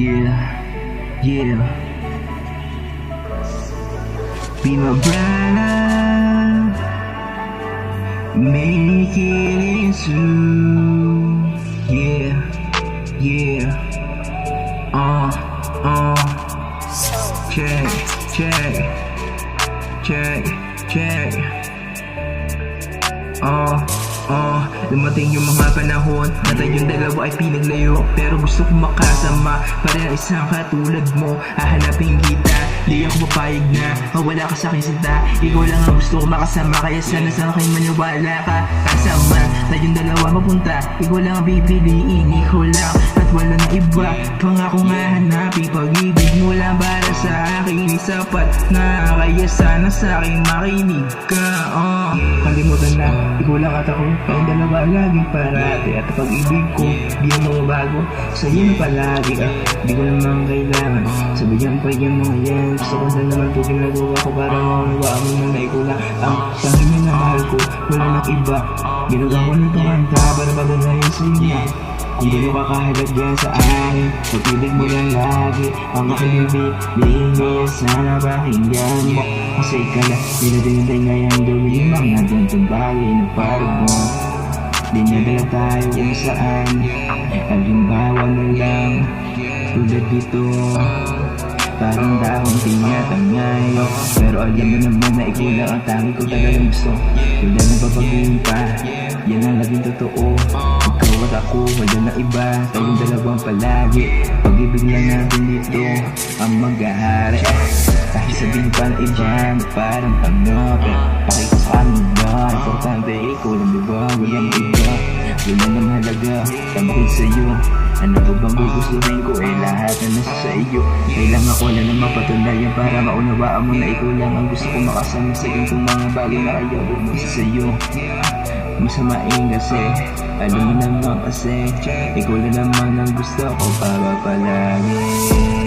Yeah, yeah. Be my bride, make it true. Yeah, yeah. Check, check, check, check. Dumating yung mga panahon na tayong dalawa ay pinaglayo, pero gusto kong makasama para isang katulad mo. Hahanapin kita, di ako papayag na mawala ka sa aking sinta. Ikaw lang ang gusto ko makasama, kaya sana sa akin maniwala ka. Kasama tayong dalawa mapunta, ikaw lang ang pipiliin, ikaw lang at wala na iba. Pangako nga hanapin, pag-ibig mo lang para sa akin sapat na, kaya sana sa akin makinig ka. Kalimutan na, ikaw lang at ako, tayong dalawa laging parati. At pag-ibig ko, di na mabago, sa'yo na palagi. Di ko naman kailangan sabihan pa yung mga yan. Gusto ko na naman ito ginagawa ko para maunawa mo na ikaw lang ang tanging na mahal ko, wala nang iba. Ginagawa ko nito kanta para paganayin sa'yo na kung gano'n ka kahalaga sa akin. Pag-ibig mo lang lagi ang makinig. Sana pakinggan mo, kasi ikaw lang pinadintay ngayon gawin yung mga gantong bagay na parang mo. Dinadala tayo kung saan, halimbawa na lang tulad dito, parang dahong tinatangay. Pero alam mo naman na ikaw lang ang tangi ko talagang gusto. Wala na babaguhin pa, yan ang laging totoo. Ikaw at ako, wala na iba, tayong dalawang palagi. Pag-ibig lang natin dito ang mag-ahari. Kahit sabihin pa ng iba na parang ano, pero pakita sa kanila, importante ikaw lang diba, walang iba. Wala na mahalaga, tamakin sa'yo. Ano ba bang gugustuhin ko, lahat na nasa sa iyo. Kailangan ko na naman patunayan para maunawaan mo na ikaw lang ang gusto ko makasama sa ganitong mga bagay na kaya huwag mo sa'yo. Masamain kasi, alam mo naman kasi, ikaw na naman ang gusto ko para palagi.